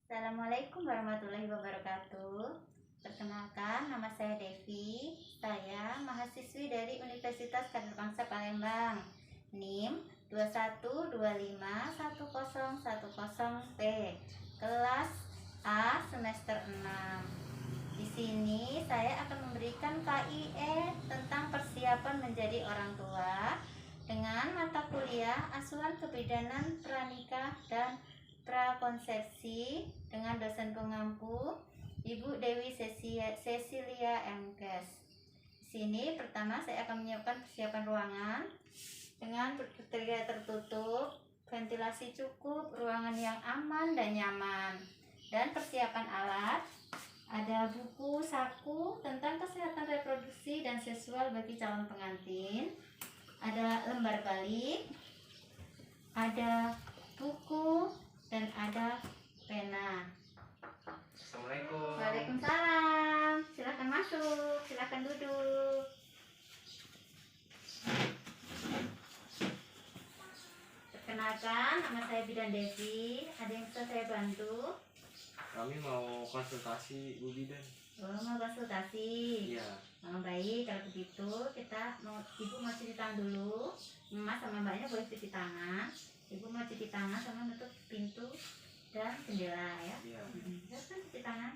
Assalamualaikum warahmatullahi wabarakatuh. Perkenalkan, nama saya Devi. Saya mahasiswi dari Universitas Kader Bangsa Palembang. NIM 21251010P. Kelas A semester 6. Di sini saya akan memberikan KIE tentang persiapan menjadi orang tua dengan mata kuliah asuhan kebidanan pranikah dan prakonsepsi dengan dosen pengampu Ibu Dewi Cecilia MKes. Di sini pertama saya akan menyiapkan persiapan ruangan dengan kriteria tertutup, ventilasi cukup, ruangan yang aman dan nyaman, dan persiapan alat. Ada buku saku tentang kesehatan reproduksi dan seksual bagi calon pengantin, ada lembar balik, ada buku, dan ada pena. Assalamualaikum. Waalaikumsalam. Silahkan masuk, silahkan duduk. Perkenalkan, nama saya Bidan Devi. Ada yang bisa saya bantu? Kami mau konsultasi Bu Bidan. Oh, mau konsultasi? Iya. Oh, baik, kalau begitu Ibu mau cuci tangan dulu. Mas sama mbaknya boleh cuci tangan. Ibu mau cuci tangan sama nutup pintu dan jendela ya. Iya. Silahkan cuci tangan.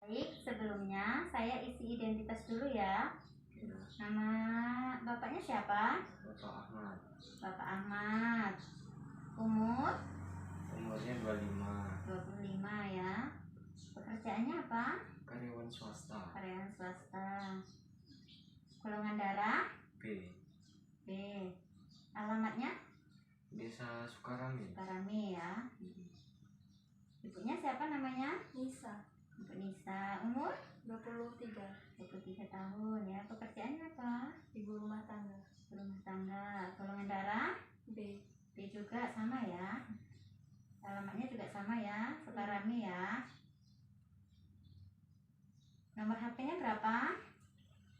Baik, sebelumnya saya isi identitas dulu ya. Iya. Nama bapaknya siapa? Bapak Ahmad. Bapak Ahmad. Umur? Umurnya 25. 25 ya. Pekerjaannya apa? Karyawan swasta. Karyawan swasta. Golongan darah? B. B. Alamatnya? Desa Sukarami. Sukarami ya. Ibunya siapa namanya? Nisa, Ibu Nisa. Umur? 23, 23 tahun ya. Pekerjaannya apa? ibu rumah tangga. Rumah tangga. Golongan darah? B, B juga sama ya. Alamatnya juga sama ya. Sukarami ya. Nomor HP-nya berapa?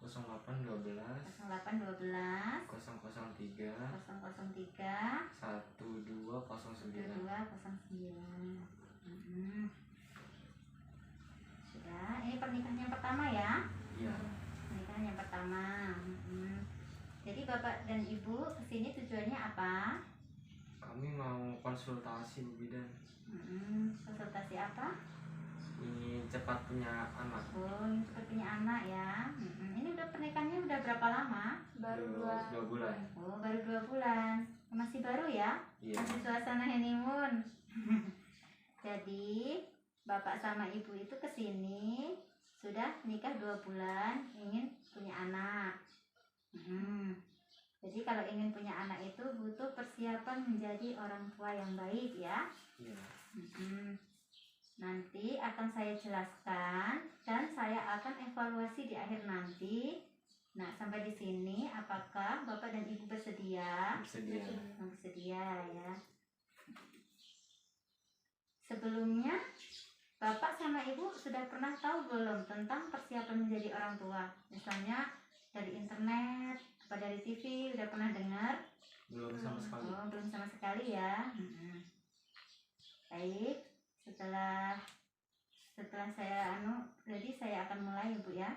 0812 0812 003 003 1209. 2209. Sudah, ini pernikahan yang pertama ya. Iya. Pernikahan yang pertama. Jadi Bapak dan Ibu kesini tujuannya apa? Kami mau konsultasi Bu Bidan. Konsultasi apa? Ingin cepat punya anak. Oh, ini sepertinya anak ya. Ini udah pernikahannya udah berapa lama? baru Dua bulan. Oh, baru 2 bulan. Masih baru ya? Iya. Masih suasana honeymoon. Jadi Bapak sama Ibu itu kesini sudah nikah 2 bulan, ingin punya anak. Jadi kalau ingin punya anak itu butuh persiapan menjadi orang tua yang baik ya. Iya. Nanti akan saya jelaskan dan saya akan evaluasi di akhir nanti. Nah, sampai di sini apakah Bapak dan Ibu bersedia? Bersedia. Bersedia ya. Sebelumnya Bapak sama Ibu sudah pernah tahu belum tentang persiapan menjadi orang tua? Misalnya dari internet atau dari TV udah pernah dengar? Belum sama sekali. Oh, belum sama sekali ya. Baik, setelah saya jadi saya akan mulai Ibu ya.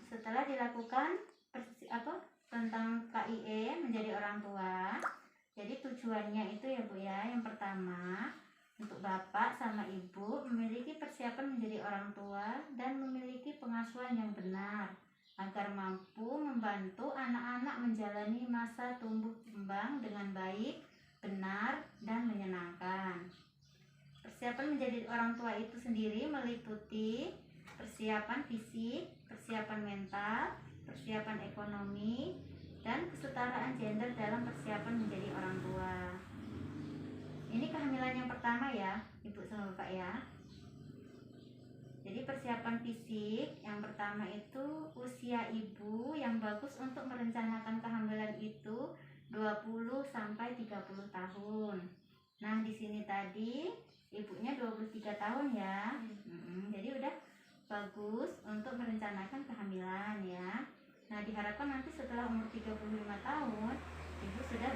Setelah dilakukan tentang KIE menjadi orang tua, jadi tujuannya itu ya Bu ya, yang pertama untuk Bapak sama Ibu memiliki persiapan menjadi orang tua dan memiliki pengasuhan yang benar agar mampu membantu anak-anak menjalani masa tumbuh kembang dengan baik, benar, dan menyenangkan. Persiapan menjadi orang tua itu sendiri meliputi persiapan fisik, persiapan mental, persiapan ekonomi, dan kesetaraan gender dalam persiapan menjadi orang tua. Ini kehamilan yang pertama ya, Ibu sama Bapak ya. Jadi persiapan fisik yang pertama itu usia ibu yang bagus untuk merencanakan kehamilan itu 20 sampai 30 tahun. Nah, di sini tadi ibunya 23 tahun ya. Jadi udah bagus untuk merencanakan kehamilan ya. Nah, diharapkan nanti setelah umur 35 tahun ibu sudah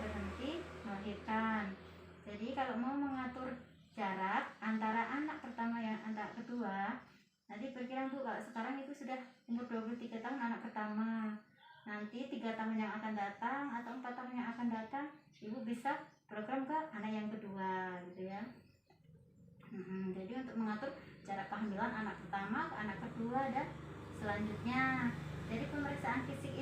yang akan datang atau 4 tahun yang akan datang, ibu bisa program ke anak yang kedua gitu ya. Jadi untuk mengatur jarak kehamilan anak pertama ke anak kedua dan selanjutnya. Jadi pemeriksaan fisik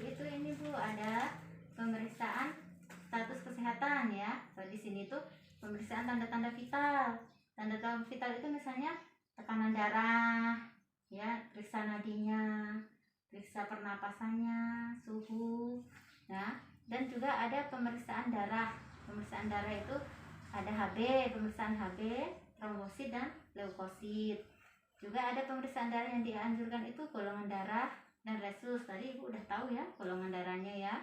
itu ini Bu, ada pemeriksaan status kesehatan ya. So, di sini tuh pemeriksaan tanda-tanda vital. Tanda-tanda vital itu misalnya tekanan darah, ya, periksa nadinya, periksa pernapasannya, suhu, ya. Dan juga ada pemeriksaan darah. Pemeriksaan darah itu ada HB, pemeriksaan HB, trombosit dan leukosit. Juga ada pemeriksaan darah yang dianjurkan itu golongan darah dan resus. Tadi Ibu udah tahu ya golongan darahnya ya.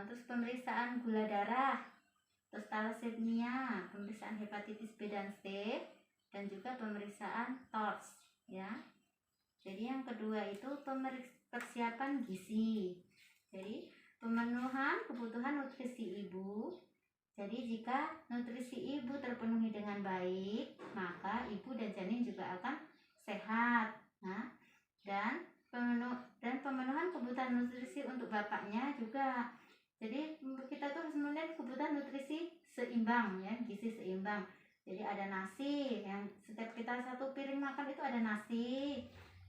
Terus pemeriksaan gula darah, terus thalassemia, pemeriksaan hepatitis B dan C, dan juga pemeriksaan TORCH ya. Jadi yang kedua itu persiapan gizi. Jadi pemenuhan kebutuhan nutrisi ibu. Jadi jika nutrisi ibu terpenuhi dengan baik, maka ibu dan janin juga akan sehat. Nah, dan pemenuhan kebutuhan nutrisi untuk bapaknya juga. Jadi kita tuh harus melihat kebutuhan nutrisi seimbang ya, gizi seimbang. Jadi ada nasi, yang setiap kita satu piring makan itu ada nasi,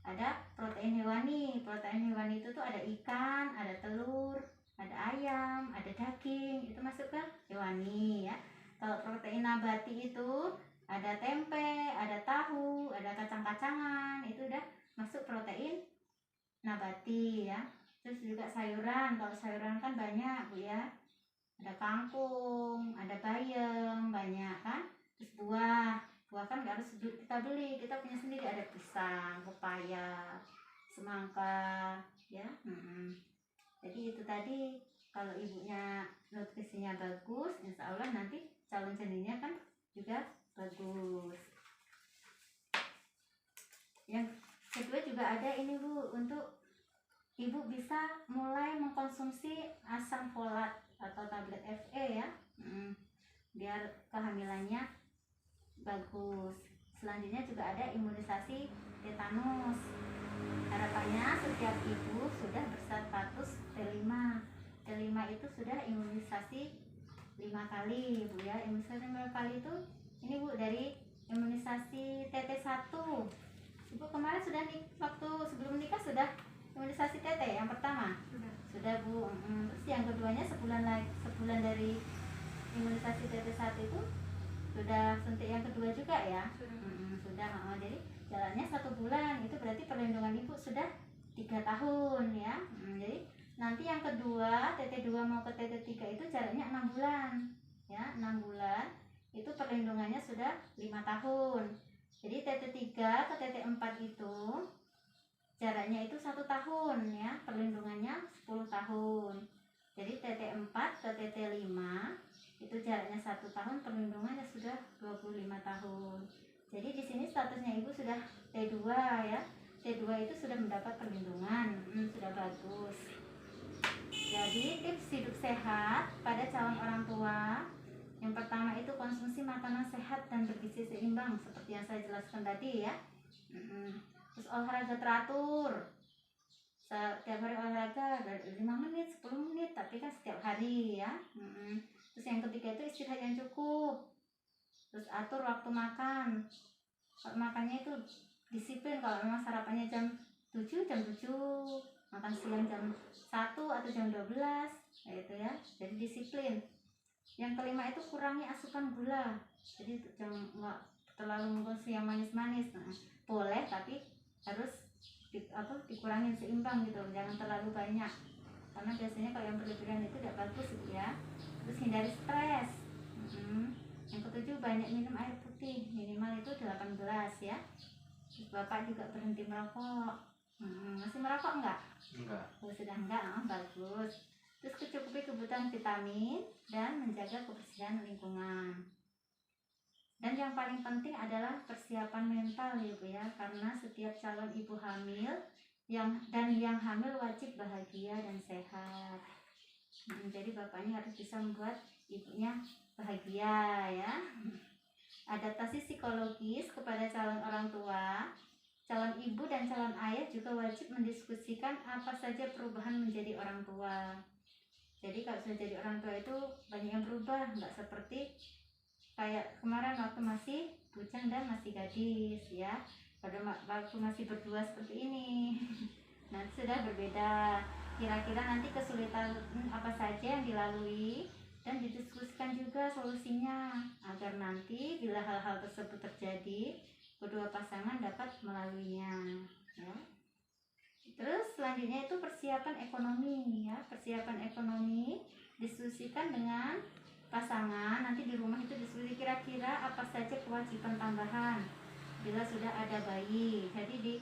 ada protein hewani. Protein hewani itu tuh ada ikan, ada telur, ada ayam, ada daging, itu masuk ke hewani ya. Kalau protein nabati itu ada tempe, ada tahu, ada kacang-kacangan, itu udah masuk protein nabati ya. Terus juga sayuran, kalau sayuran kan banyak Bu ya, ada kangkung, ada bayam, banyak kan. Terus buah kan nggak harus kita beli, kita punya sendiri, ada pisang, pepaya, semangka ya. Jadi itu tadi, kalau ibunya nutrisinya bagus, insya Allah nanti calon janinnya kan juga bagus. Yang kedua juga ada ini Bu, untuk ibu bisa mulai mengkonsumsi asam folat atau tablet Fe ya, biar kehamilannya bagus. Selanjutnya juga ada imunisasi tetanus. Harapannya setiap ibu sudah berstatus T5. T5 itu sudah imunisasi 5 kali Bu ya. Imunisasi 5 kali itu ini Bu, dari imunisasi TT1. Ibu kemarin sudah waktu sebelum nikah sudah imunisasi TT yang pertama? Sudah Bu. Terus yang keduanya sebulan dari imunisasi TT1 itu sudah suntik yang kedua juga ya? Sudah. Jadi jalannya 1 bulan, itu berarti perlindungan ibu sudah 3 tahun ya. Jadi nanti yang kedua TT2 mau ke TT3 itu jaraknya 6 bulan ya. 6 bulan itu perlindungannya sudah 5 tahun. Jadi TT3 ke TT4 itu jaraknya itu 1 tahun ya, perlindungannya 10 tahun. Jadi TT4 ke TT5 itu jaraknya 1 tahun, perlindungannya sudah 25 tahun. Jadi di sini statusnya ibu sudah T2 ya. T2 itu sudah mendapat perlindungan, sudah bagus. Jadi tips hidup sehat pada calon orang tua, yang pertama itu konsumsi makanan sehat dan bergizi seimbang seperti yang saya jelaskan tadi ya. Terus olahraga teratur, setiap hari olahraga dari 5 menit, 10 menit, tapi kan setiap hari ya. Terus yang ketiga itu istirahat yang cukup. Terus atur waktu makan. Kalau makannya itu disiplin, kalau memang sarapannya jam 7, makan siang jam 1 atau jam 12, gitu ya. Jadi disiplin. Yang kelima itu kurangi asupan gula. Jadi jangan nggak terlalu mengkonsumsi yang manis-manis. Boleh tapi harus dikurangin seimbang gitu, jangan terlalu banyak. Karena biasanya kalau yang berlebihan itu tidak bagus gitu ya. Terus hindari stres. Yang ketujuh, banyak minum air putih, minimal itu 8 gelas ya. Terus bapak juga berhenti merokok. Masih merokok enggak? Enggak. Sudah enggak, bagus. Terus kecukupi kebutuhan vitamin dan menjaga kebersihan lingkungan. Dan yang paling penting adalah persiapan mental ya Bu ya, karena setiap calon ibu hamil yang hamil wajib bahagia dan sehat. Jadi bapaknya harus bisa membuat ibunya bahagia ya. Adaptasi psikologis kepada calon orang tua. calon ibu dan calon ayah juga wajib mendiskusikan apa saja perubahan menjadi orang tua. Jadi kalau sudah jadi orang tua itu banyak yang berubah, nggak seperti kayak kemarin waktu masih bujang dan masih gadis ya. Pada waktu masih berdua seperti ini, nanti sudah berbeda. Kira-kira nanti kesulitan apa saja yang dilalui dan didiskusikan juga solusinya agar nanti bila hal-hal tersebut terjadi kedua pasangan dapat melaluinya ya. Terus selanjutnya itu persiapan ekonomi ya. Persiapan ekonomi diskusikan dengan pasangan. Nanti di rumah itu diskusi kira-kira apa saja kewajiban tambahan bila sudah ada bayi. Jadi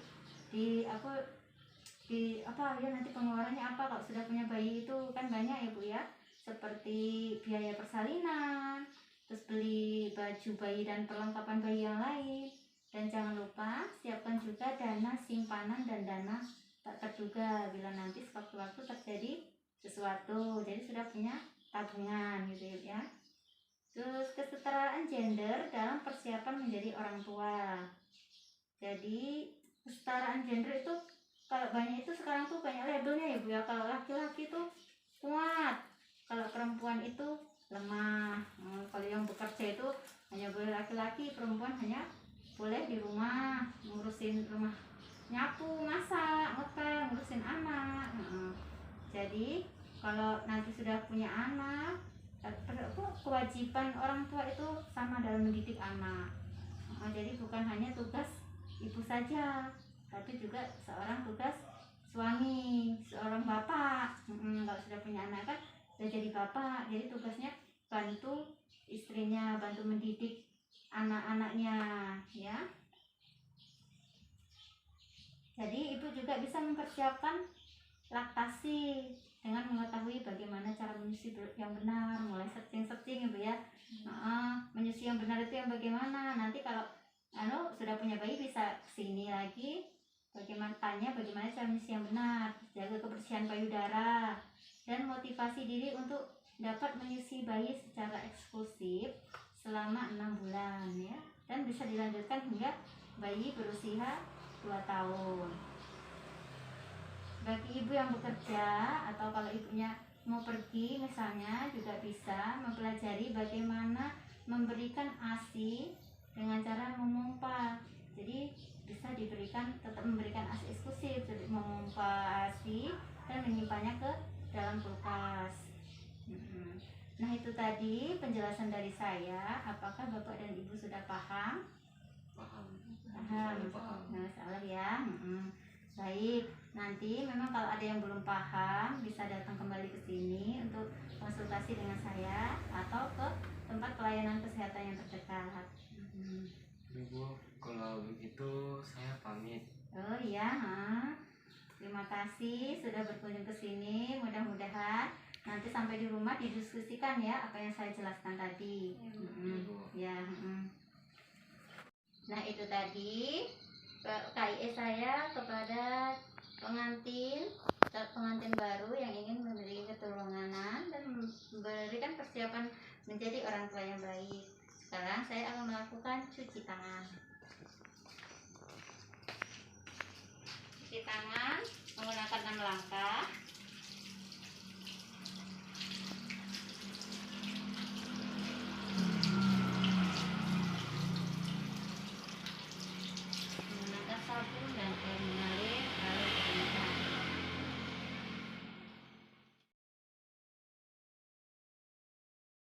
di apa ya, nanti pengeluarannya apa kalau sudah punya bayi itu kan banyak ya Bu ya. Seperti biaya persalinan, terus beli baju bayi dan perlengkapan bayi yang lain. Dan jangan lupa siapkan juga dana simpanan dan dana tak terduga bila nanti sewaktu-waktu terjadi sesuatu. Jadi sudah punya tabungan gitu ya. Terus kesetaraan gender dalam persiapan menjadi orang tua. Jadi kesetaraan gender itu kalau banyak itu sekarang tuh banyak labelnya ya Bu ya. Kalau laki-laki tuh kuat, kalau perempuan itu lemah. Kalau yang bekerja itu hanya boleh laki-laki, perempuan hanya boleh di rumah ngurusin rumah, nyapu, masak, ngepel, ngurusin anak. Jadi kalau nanti sudah punya anak, kewajiban orang tua itu sama dalam mendidik anak. Jadi bukan hanya tugas ibu saja, tapi juga seorang tugas suami, seorang bapak. Kalau sudah punya anak kan sudah jadi bapak, jadi tugasnya bantu istrinya, bantu mendidik anak-anaknya ya. Jadi ibu juga bisa mempersiapkan laktasi dengan mengetahui bagaimana cara menyusui yang benar, mulai searching Ibu ya. Menyusui yang benar itu yang bagaimana. Nanti kalau sudah punya bayi bisa kesini lagi, bagaimana cara menyusui yang benar, jaga kebersihan payudara, dan motivasi diri untuk dapat menyusui bayi secara eksklusif selama 6 bulan ya, dan bisa dilanjutkan hingga bayi berusia 2 tahun. Bagi ibu yang bekerja atau kalau ibunya mau pergi misalnya juga bisa mempelajari bagaimana memberikan ASI dengan cara memompa. Jadi bisa tetap memberikan ASI eksklusif, jadi memompa ASI dan menyimpannya ke dalam kulkas. Nah itu tadi penjelasan dari saya. Apakah Bapak dan Ibu sudah paham? Paham. Nggak salah ya. Baik, nanti memang kalau ada yang belum paham bisa datang kembali ke sini untuk konsultasi dengan saya atau ke tempat pelayanan kesehatan yang terdekat. Ibu, kalau begitu saya pamit. Oh iya, terima kasih sudah berkunjung ke sini. Mudah-mudahan nanti sampai di rumah didiskusikan ya apa yang saya jelaskan tadi. Ya. Nah itu tadi KIE saya kepada pengantin baru yang ingin memberi keturunan dan memberikan persiapan menjadi orang tua yang baik. Sekarang saya akan melakukan cuci tangan. Cuci tangan menggunakan 6 langkah.